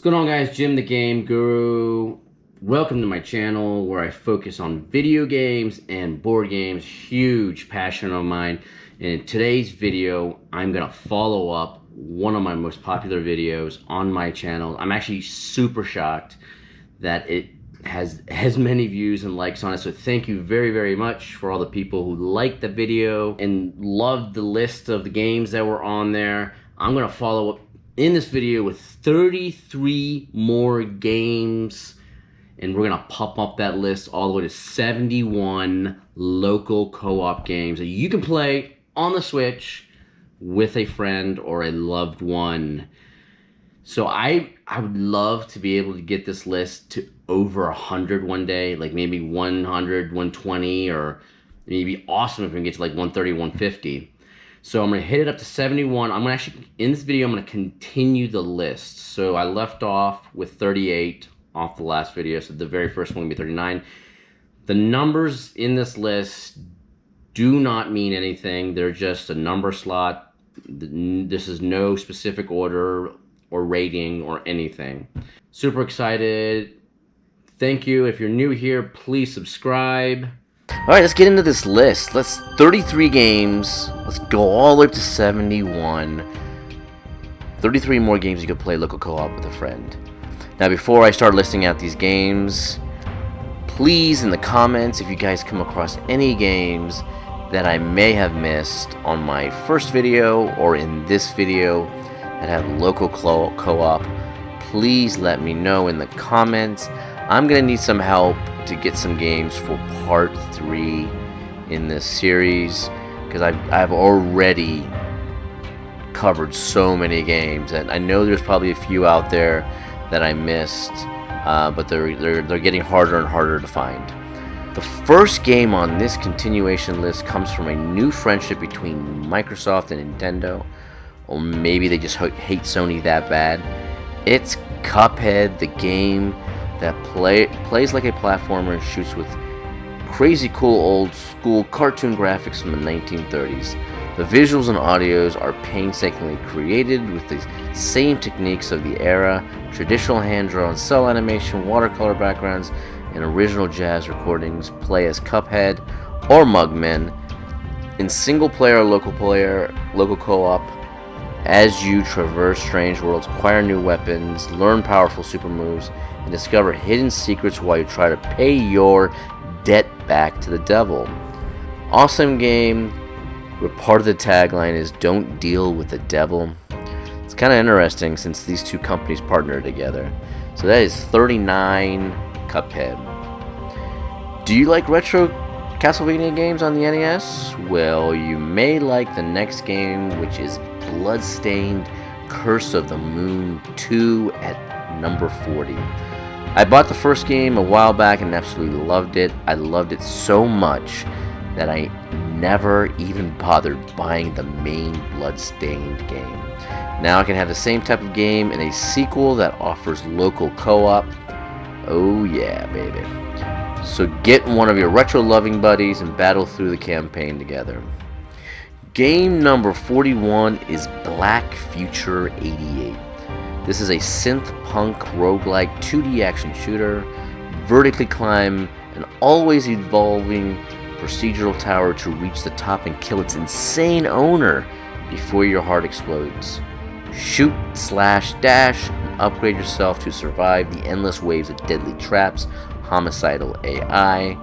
What's going on, guys? Jim the Game Guru. Welcome to my channel where I focus on video games and board games. Huge passion of mine. And in today's video, I'm going to follow up one of my most popular videos on my channel. I'm actually super shocked that it has as many views and likes on it. So thank you very, very much for all the people who liked the video and loved the list of the games that were on there. I'm going to follow up in this video with 33 more games, and we're gonna pop up that list all the way to 71 local co-op games that you can play on the Switch with a friend or a loved one. So I would love to be able to get this list to over 100 one day, like maybe 100, 120, or it'd be awesome if we can get to like 130, 150. So I'm going to hit it up to 71. I'm going to actually, in this video, I'm going to continue the list. So I left off with 38 off the last video. So the very first one will be 39. The numbers in this list do not mean anything. They're just a number slot. This is no specific order or rating or anything. Super excited. Thank you. If you're new here, please subscribe. Alright, let's get into this list. 33 games. Let's go all the way up to 71. 33 more games you could play local co-op with a friend. Now, before I start listing out these games, please, in the comments, if you guys come across any games that I may have missed on my first video or in this video that have local co-op, please let me know in the comments. I'm going to need some help to get some games for part 3 in this series, because I've already covered so many games, and I know there's probably a few out there that I missed, but they're getting harder and harder to find. The first game on this continuation list comes from a new friendship between Microsoft and Nintendo, or maybe they just hate Sony that bad. It's Cuphead, the game that plays like a platformer and shoots with crazy cool old school cartoon graphics from the 1930s. The visuals and audios are painstakingly created with the same techniques of the era: traditional hand-drawn cell animation, watercolor backgrounds, and original jazz recordings. Play as Cuphead or Mugmen in single-player, local co-op, as you traverse strange worlds, acquire new weapons, learn powerful super moves, and discover hidden secrets while you try to pay your debt back to the devil. Awesome game, where part of the tagline is "Don't deal with the devil." It's kind of interesting since these two companies partner together. So that is 39 Cuphead. Do you like retro Castlevania games on the NES? Well, you may like the next game, which is Bloodstained Curse of the Moon 2 at number 40. I bought the first game a while back and absolutely loved it. I loved it so much that I never even bothered buying the main Bloodstained game. Now I can have the same type of game in a sequel that offers local co-op. Oh yeah, baby. So get one of your retro-loving buddies and battle through the campaign together. Game number 41 is Black Future 88. This is a synth-punk roguelike 2D action shooter. Vertically climb an always evolving procedural tower to reach the top and kill its insane owner before your heart explodes. Shoot, slash, dash, and upgrade yourself to survive the endless waves of deadly traps, homicidal AI,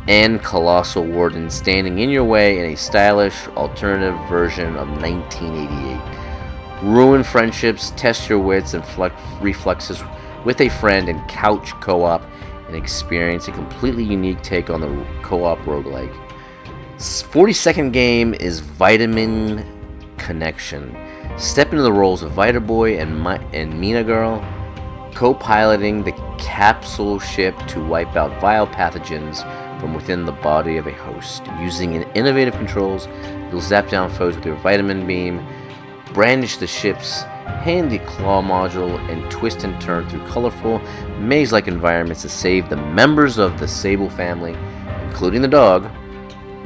and colossal wardens standing in your way in a stylish alternative version of 1988. Ruin friendships, test your wits and reflexes with a friend, and couch co-op and experience a completely unique take on the co-op roguelike. 42nd game is Vitamin Connection. Step into the roles of Vita Boy and Mina Girl, co-piloting the capsule ship to wipe out vile pathogens from within the body of a host. Using innovative controls, you'll zap down foes with your vitamin beam, brandish the ship's handy claw module, and twist and turn through colorful, maze-like environments to save the members of the Sable family, including the dog,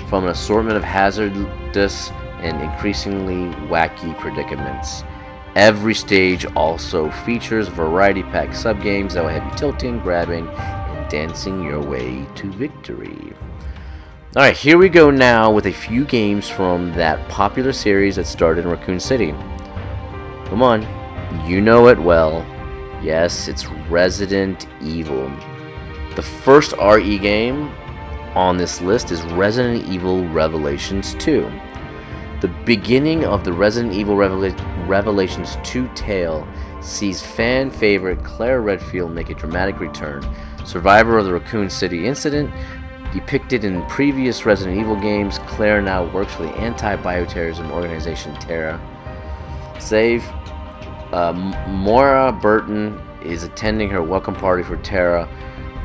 from an assortment of hazardous and increasingly wacky predicaments. Every stage also features variety pack subgames that will have you tilting, grabbing, and dancing your way to victory. Alright, here we go now with a few games from that popular series that started in Raccoon City. Come on, you know it well. Yes, it's Resident Evil. The first RE game on this list is Resident Evil Revelations 2. The beginning of the Resident Evil Revelations 2 tale sees fan favorite Claire Redfield make a dramatic return. Survivor of the Raccoon City incident, depicted in previous Resident Evil games, Claire now works for the anti-bioterrorism organization Terra. Save. Mora Burton is attending her welcome party for Terra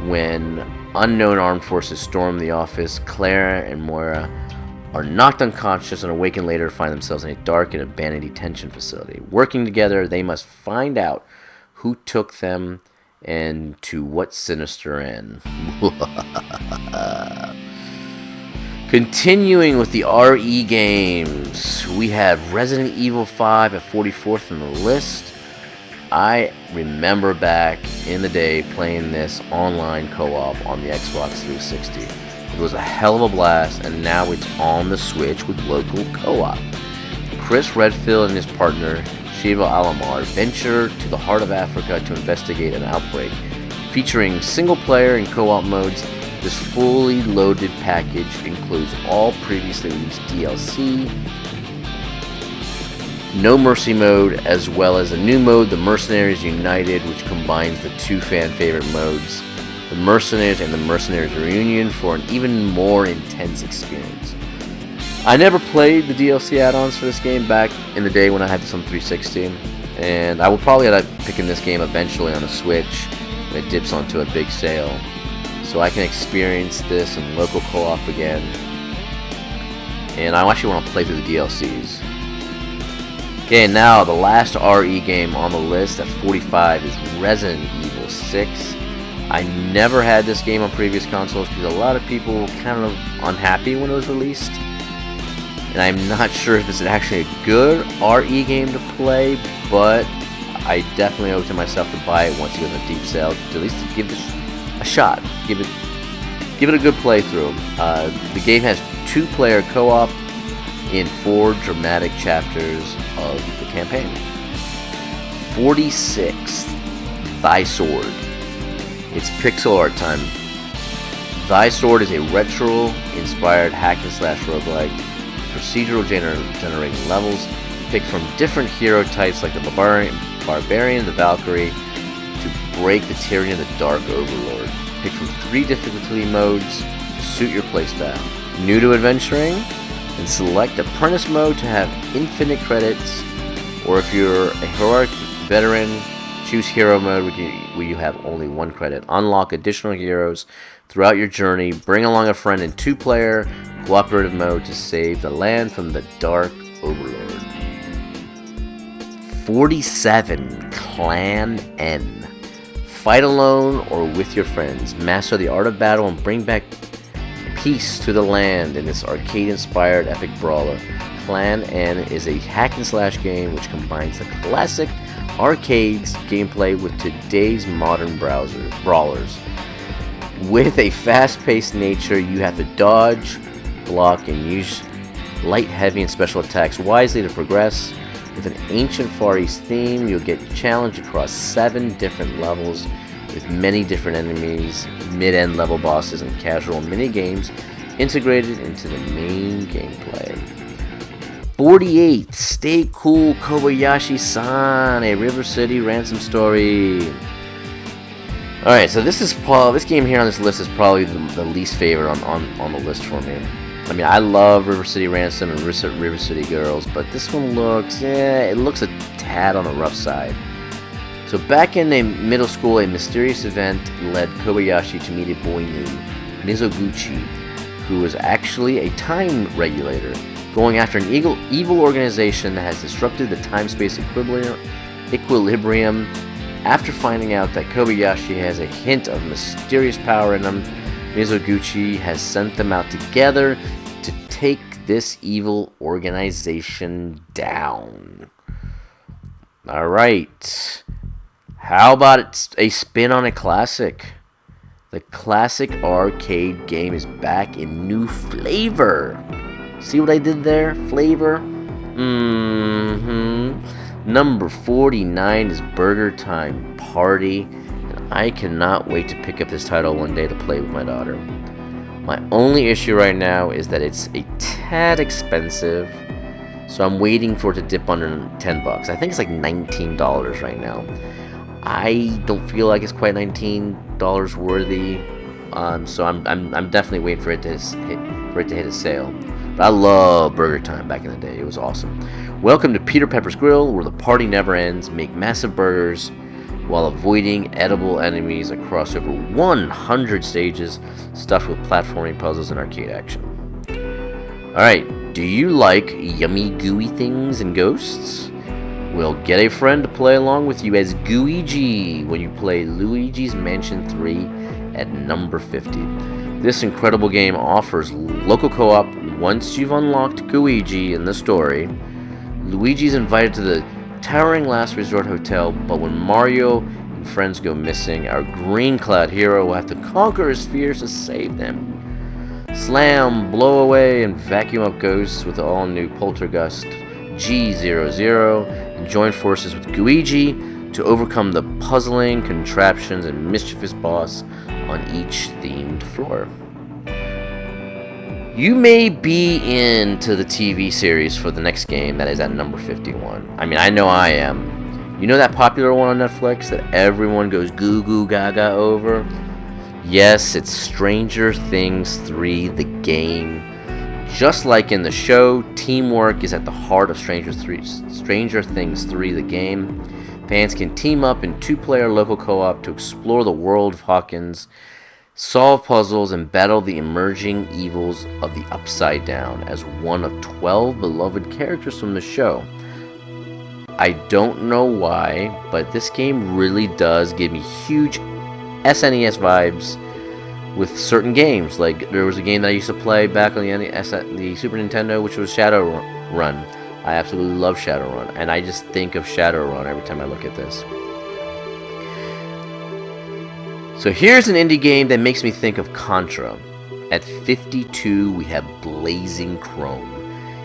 when unknown armed forces storm the office. Claire and Moira are knocked unconscious and awaken later to find themselves in a dark and abandoned detention facility. Working together, they must find out who took them and to what sinister end. Continuing with the RE games, we have Resident Evil 5 at 44th on the list. I remember back in the day playing this online co-op on the Xbox 360. It was a hell of a blast, and now it's on the Switch with local co-op. Chris Redfield and his partner, Shiva Alamar, venture to the heart of Africa to investigate an outbreak. Featuring single-player and co-op modes, this fully loaded package includes all previously released DLC, No Mercy mode, as well as a new mode, the Mercenaries United, which combines the two fan-favorite modes, the Mercenaries and the Mercenaries Reunion, for an even more intense experience. I never played the DLC add-ons for this game back in the day when I had this on 360, and I will probably end up picking this game eventually on a Switch when it dips onto a big sale, so I can experience this in local co-op again. And I actually want to play through the DLCs. Okay, now the last RE game on the list at 45 is Resident Evil 6. I never had this game on previous consoles because a lot of people were kind of unhappy when it was released. And I'm not sure if it's actually a good RE game to play, but I definitely owe it to myself to buy it once it goes on a deep sale, to at least give it a shot. Give it a good playthrough. The game has 2-player co-op in 4 dramatic chapters of the campaign. 46, Thy Sword. It's pixel art time. Thy Sword is a retro-inspired hack-and-slash roguelike, procedural generating levels, pick from different hero types like the Barbarian, the Valkyrie, to break the tyranny of the Dark Overlord. Pick from 3 difficulty modes to suit your playstyle. New to adventuring? And select Apprentice mode to have infinite credits, or if you're a heroic veteran, choose Hero mode where you have only 1 credit. Unlock additional heroes throughout your journey. Bring along a friend in 2-player cooperative mode to save the land from the Dark Overlord. 47, Clan N. Fight alone or with your friends. Master the art of battle and bring back peace to the land in this arcade-inspired epic brawler. Clan N is a hack-and-slash game which combines the classic arcades gameplay with today's modern brawlers. With a fast-paced nature, you have to dodge, block, and use light, heavy, and special attacks wisely to progress. With an ancient Far East theme, you'll get challenged across 7 different levels with many different enemies, mid-end level bosses, and casual mini-games integrated into the main gameplay. 48, Stay Cool Kobayashi-San, a River City ransom story. Alright, so this game here on this list is probably the least favorite on the list for me. I mean, I love River City Ransom and River City Girls, but this one looks a tad on the rough side. So back in middle school, a mysterious event led Kobayashi to meet a boy named Mizoguchi, who was actually a time regulator, going after an evil organization that has disrupted the time-space equilibrium. After finding out that Kobayashi has a hint of mysterious power in him, Mizoguchi has sent them out together to take this evil organization down. Alright. How about a spin on a classic? The classic arcade game is back in new flavor. See what I did there? Flavor? Number 49 is BurgerTime Party. And I cannot wait to pick up this title one day to play with my daughter. My only issue right now is that it's a tad expensive. So I'm waiting for it to dip under $10. I think it's like $19 right now. I don't feel like it's quite $19 worthy. So I'm definitely waiting for it to hit a sale. But I love Burger Time back in the day. It was awesome. Welcome to Peter Pepper's Grill, where the party never ends. Make massive burgers while avoiding edible enemies across over 100 stages, stuffed with platforming puzzles and arcade action. Alright. Do you like yummy gooey things and ghosts? Well, get a friend to play along with you as Luigi when you play Luigi's Mansion 3 at number 50. This incredible game offers local co-op once you've unlocked Luigi in the story. Luigi's invited to the towering Last Resort Hotel, but when Mario and friends go missing, our green-clad hero will have to conquer his fears to save them. Slam, blow away, and vacuum up ghosts with the all-new Poltergust G00, and join forces with Luigi to overcome the puzzling contraptions and mischievous boss on each themed floor. You may be into the TV series for the next game that is at number 51. I mean, I know I am. You know that popular one on Netflix that everyone goes goo goo gaga over? Yes, it's Stranger Things 3, the game. Just like in the show, teamwork is at the heart of Stranger Things 3, the game. Fans can team up in two-player local co-op to explore the world of Hawkins, solve puzzles, and battle the emerging evils of the Upside Down as one of 12 beloved characters from the show. I don't know why, but this game really does give me huge SNES vibes with certain games. Like, there was a game that I used to play back on the Super Nintendo, which was Shadowrun. I absolutely love Shadowrun, and I just think of Shadowrun every time I look at this. So here's an indie game that makes me think of Contra. At 52, we have Blazing Chrome.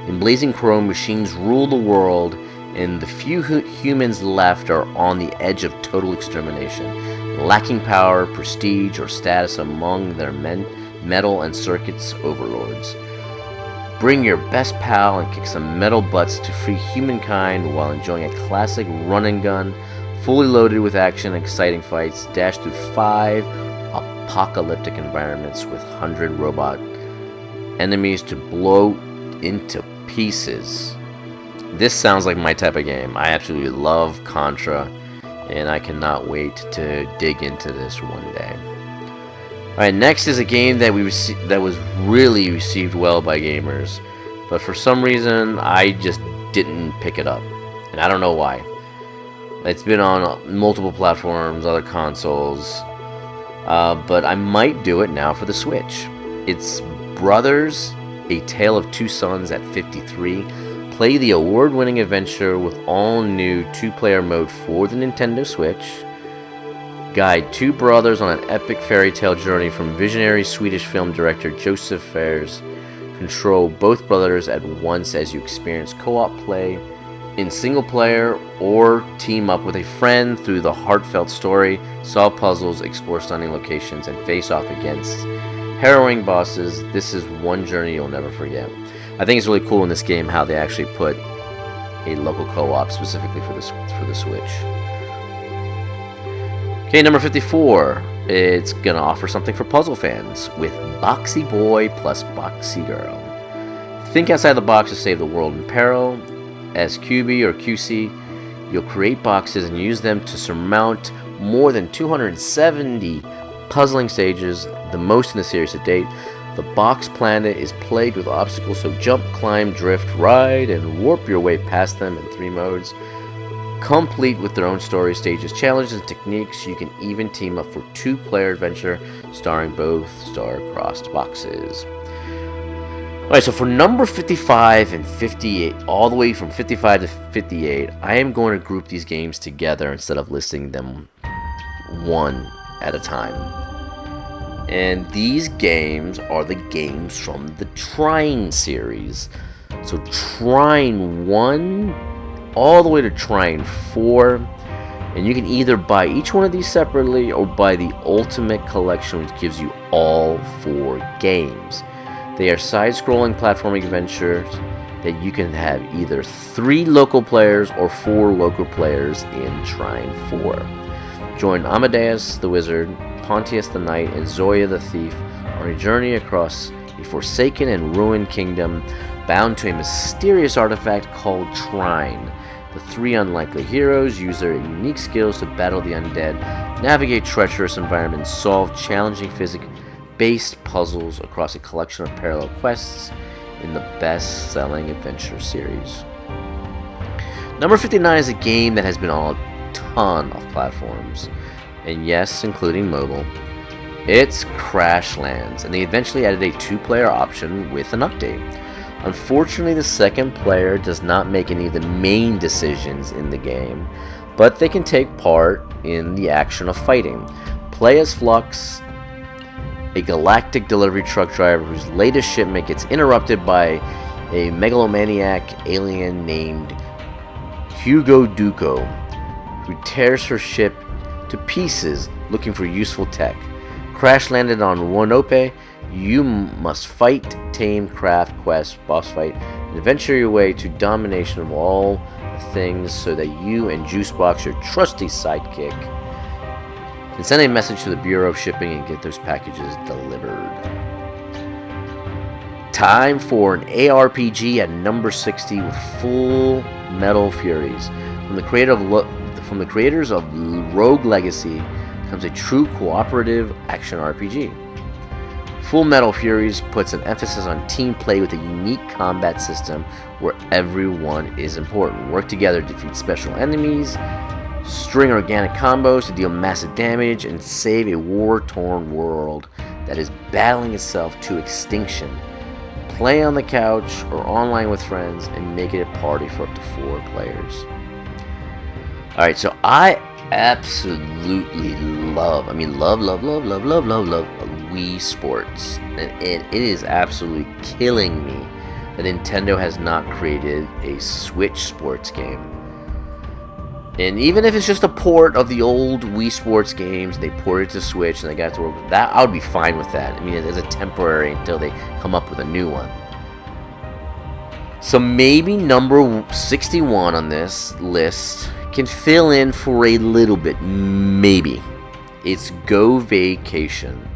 In Blazing Chrome, machines rule the world, and the few humans left are on the edge of total extermination, lacking power, prestige, or status among their metal and circuits overlords. Bring your best pal and kick some metal butts to free humankind while enjoying a classic run and gun, fully loaded with action and exciting fights, dash through 5 apocalyptic environments with 100 robot enemies to blow into pieces. This sounds like my type of game. I absolutely love Contra, and I cannot wait to dig into this one day. Alright, next is a game that that was really received well by gamers, but for some reason I just didn't pick it up, and I don't know why. It's been on multiple platforms, other consoles, but I might do it now for the Switch. It's Brothers, A Tale of Two Sons at 53. Play the award-winning adventure with all-new 2-player mode for the Nintendo Switch. Guide two brothers on an epic fairy tale journey from visionary Swedish film director Joseph Fares. Control both brothers at once as you experience co-op play in single player or team up with a friend through the heartfelt story, solve puzzles, explore stunning locations, and face off against harrowing bosses. This is one journey you'll never forget. I think it's really cool in this game how they actually put a local co-op specifically for the Switch. Okay, number 54. It's gonna offer something for puzzle fans with Boxy Boy plus Boxy Girl. Think outside the box to save the world in peril. As QB or QC, you'll create boxes and use them to surmount more than 270 puzzling stages, the most in the series to date. The box planet is plagued with obstacles, so jump, climb, drift, ride, and warp your way past them in 3 modes. Complete with their own story, stages, challenges, and techniques. You can even team up for 2-player adventure starring both star-crossed boxes. Alright, so for number 55 and 58, all the way from 55 to 58, I am going to group these games together instead of listing them one at a time. And these games are the games from the Trine series. So Trine 1 all the way to Trine 4. And you can either buy each one of these separately or buy the Ultimate Collection, which gives you all 4 games. They are side-scrolling platforming adventures that you can have either 3 local players or 4 local players in Trine 4. Join Amadeus the Wizard, Pontius the Knight, and Zoya the Thief on a journey across a forsaken and ruined kingdom bound to a mysterious artifact called Trine. The 3 unlikely heroes use their unique skills to battle the undead, navigate treacherous environments, solve challenging physics-based puzzles across a collection of parallel quests in the best-selling adventure series. Number 59 is a game that has been on a ton of platforms, and yes, including mobile. It's Crashlands, and they eventually added a 2-player option with an update. Unfortunately, the second player does not make any of the main decisions in the game, but they can take part in the action of fighting. Play as Flux, a galactic delivery truck driver whose latest shipment gets interrupted by a megalomaniac alien named Hugo Duco, who tears her ship to pieces looking for useful tech. Crash landed on Wonope. You must fight, tame, craft, quest, boss fight, and adventure your way to domination of all things so that you and Juicebox, your trusty sidekick, can send a message to the Bureau of Shipping and get those packages delivered. Time for an ARPG at number 60 with Full Metal Furies. From the creators of Rogue Legacy comes a true cooperative action RPG. Full Metal Furies puts an emphasis on team play with a unique combat system where everyone is important. Work together to defeat special enemies, string organic combos to deal massive damage, and save a war-torn world that is battling itself to extinction. Play on the couch or online with friends and make it a party for up to 4 players. Alright, so I absolutely love Wii Sports, and it is absolutely killing me that Nintendo has not created a Switch sports game. And even if it's just a port of the old Wii Sports games, they ported it to Switch and they got to work with that, I would be fine with that. I mean, as a temporary until they come up with a new one. So maybe number 61 on this list can fill in for a little bit, maybe. It's Go Vacation.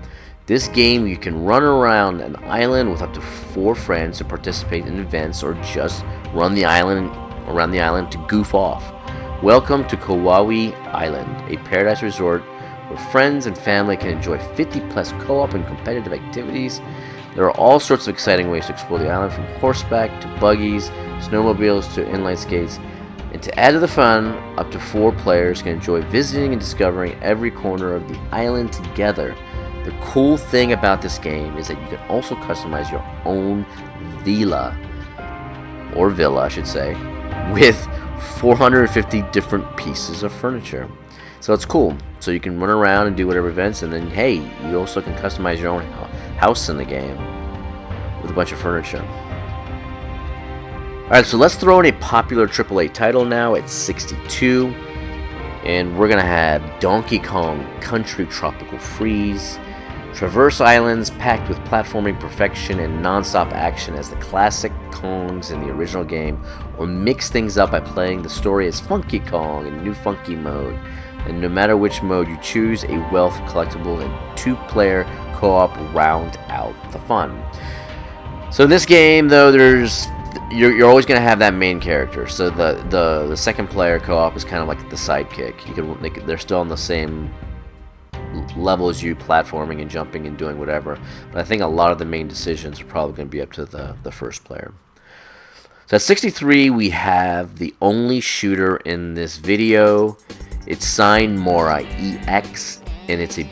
This game, you can run around an island with up to 4 friends to participate in events or just run the island around the island to goof off. Welcome to Kauai Island, a paradise resort where friends and family can enjoy 50+ co-op and competitive activities. There are all sorts of exciting ways to explore the island, from horseback to buggies, snowmobiles to inline skates. And to add to the fun, up to 4 players can enjoy visiting and discovering every corner of the island together. The cool thing about this game is that you can also customize your own villa, or villa I should say, with 450 different pieces of furniture. So it's cool. So you can run around and do whatever events, and then hey, you also can customize your own house in the game with a bunch of furniture. Alright, so let's throw in a popular AAA title now at 62. And we're going to have Donkey Kong Country Tropical Freeze. Traverse islands packed with platforming perfection and non-stop action as the classic Kongs in the original game, or mix things up by playing the story as Funky Kong in New Funky mode. And no matter which mode you choose, a wealth of collectibles and 2-player co-op round out the fun. So in this game, though, you're always going to have that main character. So the second player co-op is kind of like the sidekick. They're still on the same level as you, platforming and jumping and doing whatever. But I think a lot of the main decisions are probably going to be up to the first player. So at 63, we have the only shooter in this video. It's Sine Mora EX, and it's an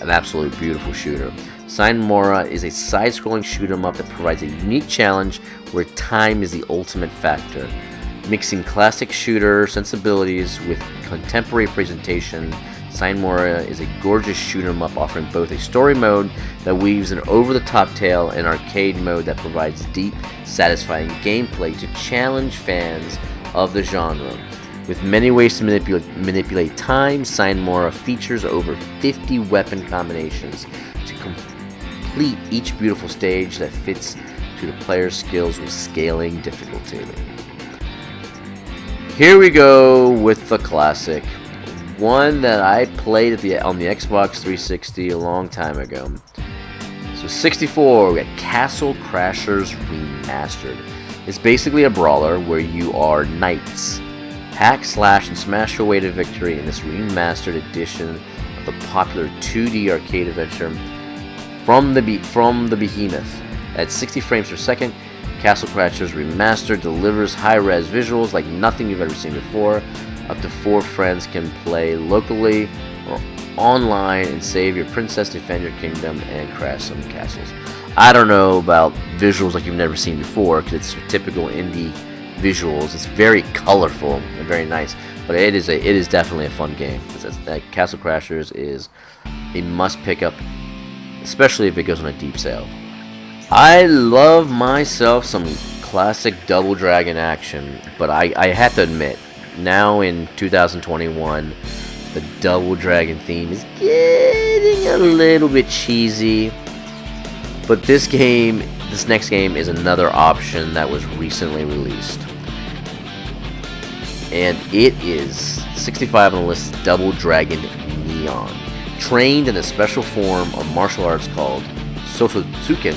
absolutely beautiful shooter. Sine Mora is a side-scrolling shoot-'em-up that provides a unique challenge where time is the ultimate factor. Mixing classic shooter sensibilities with contemporary presentation, Sine Mora is a gorgeous shoot-'em-up offering both a story mode that weaves an over-the-top tale and arcade mode that provides deep, satisfying gameplay to challenge fans of the genre. With many ways to manipulate time, Sine Mora features over 50 weapon combinations to complete each beautiful stage that fits to the player's skills with scaling difficulty. Here we go with the classic. One that I played on the Xbox 360 a long time ago. So 64, we got Castle Crashers Remastered. It's basically a brawler where you are knights. Hack, slash, and smash your way to victory in this remastered edition of the popular 2D arcade adventure from the behemoth. At 60 frames per second, Castle Crashers Remastered delivers high-res visuals like nothing you've ever seen before. Up to 4 friends can play locally or online and save your princess, defend your kingdom, and crash some castles. I don't know about visuals like you've never seen before, because it's typical indie visuals. It's very colorful and very nice, but it is definitely a fun game. Castle Crashers is a must pick up, especially if it goes on a deep sale. I love myself some classic Double Dragon action, but I have to admit, now in 2021, the Double Dragon theme is getting a little bit cheesy. But this next game is another option that was recently released. And it is 65 on the list, Double Dragon Neon. Trained in a special form of martial arts called Sosotsuken.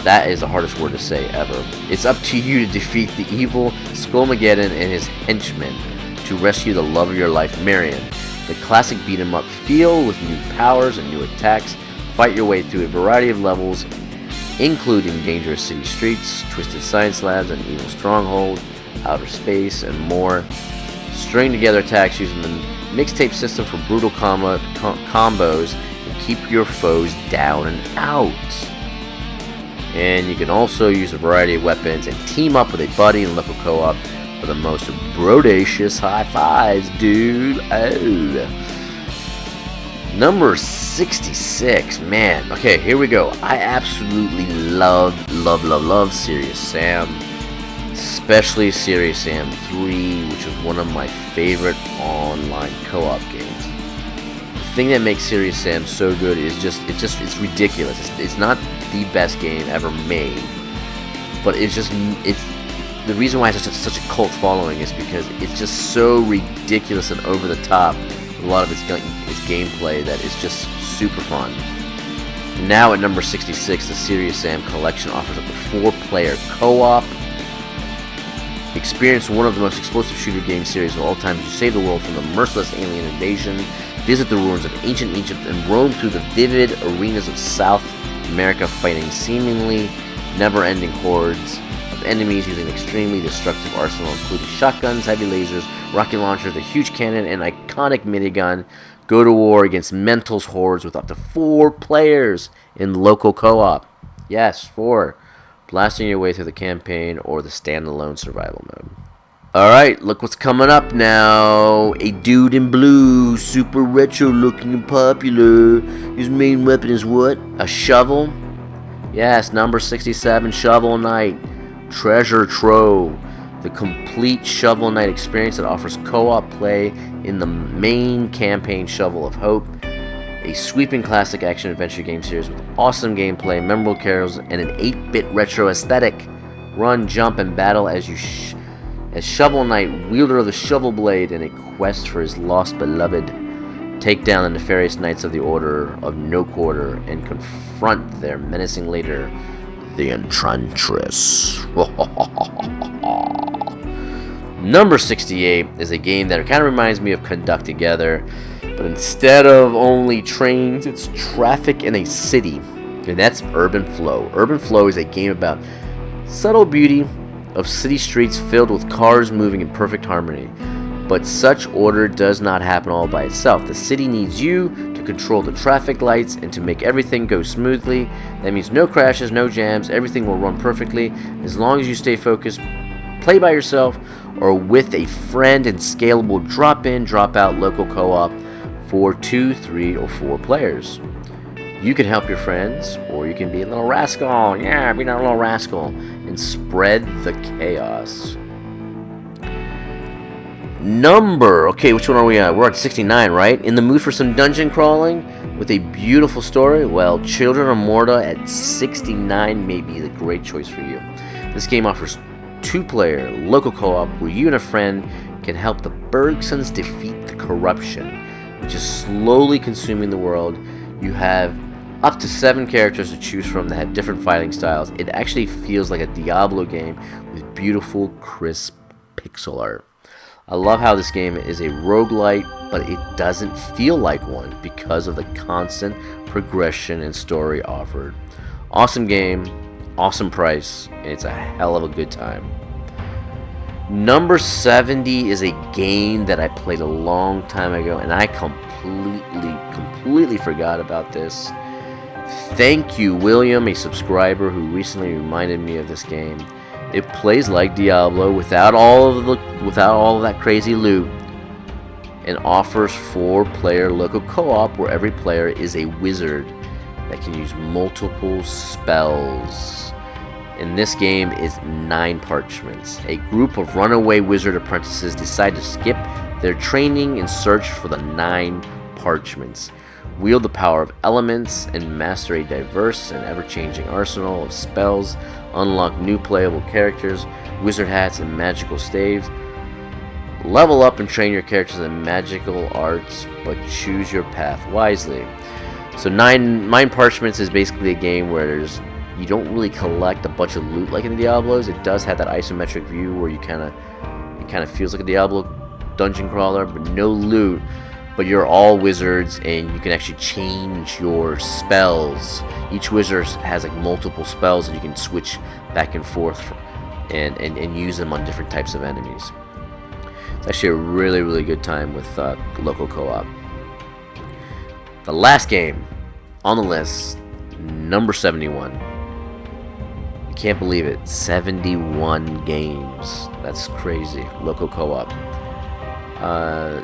That is the hardest word to say ever. It's up to you to defeat the evil Skullmageddon and his henchmen to rescue the love of your life, Marion. The classic beat-em-up feel with new powers and new attacks. Fight your way through a variety of levels, including dangerous city streets, twisted science labs, and evil stronghold, outer space, and more. String together attacks using the mixtape system for brutal combos and keep your foes down and out. And you can also use a variety of weapons and team up with a buddy in local co-op for the most brodacious high fives, dude. Oh. Number 66, man. Okay, here we go. I absolutely love Serious Sam, especially Serious Sam 3, which is one of my favorite online co-op games. The thing that makes Serious Sam so good is it's ridiculous. It's not the best game ever made, but it's the reason why it has such a cult following is because it's just so ridiculous and over the top. A lot of its gameplay that is just super fun. Now at number 66, the Serious Sam collection offers up to 4-player co-op. Experience one of the most explosive shooter game series of all time as you save the world from the merciless alien invasion, visit the ruins of ancient Egypt, and roam through the vivid arenas of South America fighting seemingly never-ending hordes of enemies using an extremely destructive arsenal including shotguns, heavy lasers, rocket launchers, a huge cannon, and iconic minigun. Go to war against Mental's hordes with up to 4 players in local co-op. Yes, 4. Blasting your way through the campaign or the standalone survival mode. Alright, look what's coming up now. A dude in blue, super retro looking and popular. His main weapon is what? A shovel? Yes, number 67, Shovel Knight. Treasure Trove. The complete Shovel Knight experience that offers co-op play in the main campaign Shovel of Hope. A sweeping classic action-adventure game series with awesome gameplay, memorable characters, and an 8-bit retro aesthetic. Run, jump, and battle as Shovel Knight, wielder of the Shovel Blade, in a quest for his lost beloved. Take down the nefarious knights of the Order of No Quarter and confront their menacing leader, the Enchantress. Number 68 is a game that kind of reminds me of Conduct Together, but instead of only trains, it's traffic in a city, and that's Urban Flow. Urban Flow is a game about subtle beauty of city streets filled with cars moving in perfect harmony. But such order does not happen all by itself. The city needs you to control the traffic lights and to make everything go smoothly. That means no crashes, no jams, everything will run perfectly as long as you stay focused. Play by yourself or with a friend in scalable drop-in, drop-out local co-op for 2, 3, or 4 players. You can help your friends, or you can be a little rascal. Yeah, be a little rascal and spread the chaos. Okay, which one are we at? We're at 69, right? In the mood for some dungeon crawling with a beautiful story? Well, Children of Morta at 69 may be the great choice for you. This game offers 2-player local co-op where you and a friend can help the Bergsons defeat the corruption, which is slowly consuming the world. You have up to 7 characters to choose from that have different fighting styles. It actually feels like a Diablo game with beautiful, crisp pixel art. I love how this game is a roguelite, but it doesn't feel like one because of the constant progression and story offered. Awesome game, awesome price, and it's a hell of a good time. Number 70 is a game that I played a long time ago, and I completely forgot about this. Thank you, William, a subscriber who recently reminded me of this game. It plays like Diablo without all of that crazy loot, and offers 4-player local co-op where every player is a wizard that can use multiple spells. In this game is 9 Parchments. A group of runaway wizard apprentices decide to skip their training and search for the 9 Parchments. Wield the power of elements and master a diverse and ever-changing arsenal of spells. Unlock new playable characters, wizard hats, and magical staves. Level up and train your characters in magical arts, but choose your path wisely. So 9 Parchments is basically a game where you don't really collect a bunch of loot like in the Diablos. It does have that isometric view where it kind of feels like a Diablo dungeon crawler, but no loot. But you're all wizards, and you can actually change your spells. Each wizard has like multiple spells, and you can switch back and forth and use them on different types of enemies. It's actually a really good time with local co-op. The last game on the list, number 71. I can't believe it, 71 games. That's crazy. Local co-op.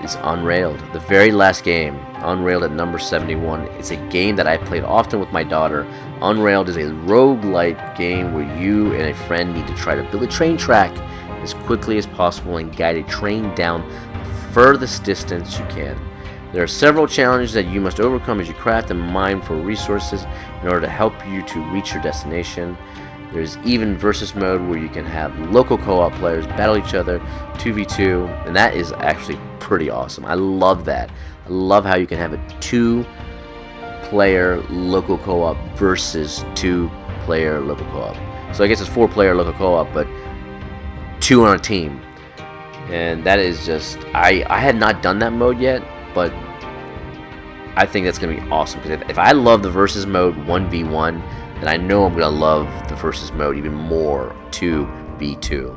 Is Unrailed, the very last game. Unrailed at number 71. It's a game that I played often with my daughter. Unrailed is a roguelite game where you and a friend need to try to build a train track as quickly as possible and guide a train down the furthest distance you can. There are several challenges that you must overcome as you craft and mine for resources in order to help you to reach your destination. There's even versus mode where you can have local co-op players battle each other 2v2, and that is actually pretty awesome. I love that. I love how you can have a 2-player local co-op versus 2-player local co-op. So I guess it's 4-player local co-op, but 2 on a team. And that is just, I had not done that mode yet, but I think that's going to be awesome. Because if I love the versus mode 1v1, and I know I'm going to love the versus mode even more 2v2.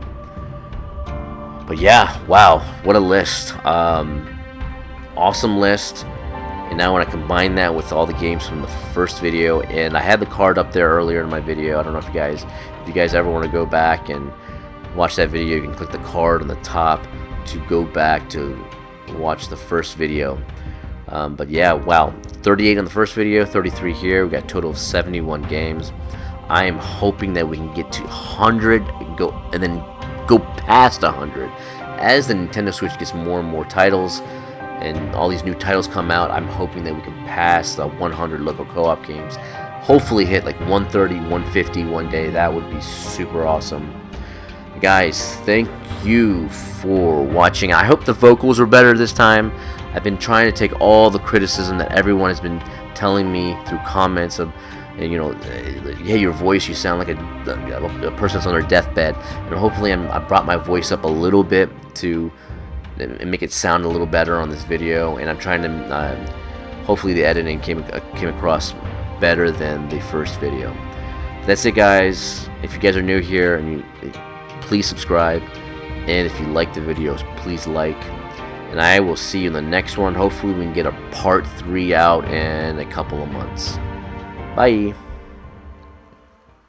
But yeah, wow, what a list. Awesome list. And now when I combine that with all the games from the first video, and I had the card up there earlier in my video. I don't know if you guys ever want to go back and watch that video, you can click the card on the top to go back to watch the first video. But yeah, wow, 38 on the first video, 33 here. We got a total of 71 games. I am hoping that we can get to 100 and then go past 100. As the Nintendo Switch gets more and more titles and all these new titles come out, I'm hoping that we can pass the 100 local co-op games. Hopefully hit like 130, 150 one day. That would be super awesome. Guys, thank you for watching. I hope the vocals were better this time. I've been trying to take all the criticism that everyone has been telling me through comments of, you know, hey, your voice, you sound like a person that's on their deathbed. And hopefully I brought my voice up a little bit to make it sound a little better on this video. And I'm trying to, hopefully the editing came across better than the first video. That's it, guys. If you guys are new here, and please subscribe. And if you like the videos, please like. and I will see you in the next one. Hopefully we can get a part 3 out in a couple of months. Bye.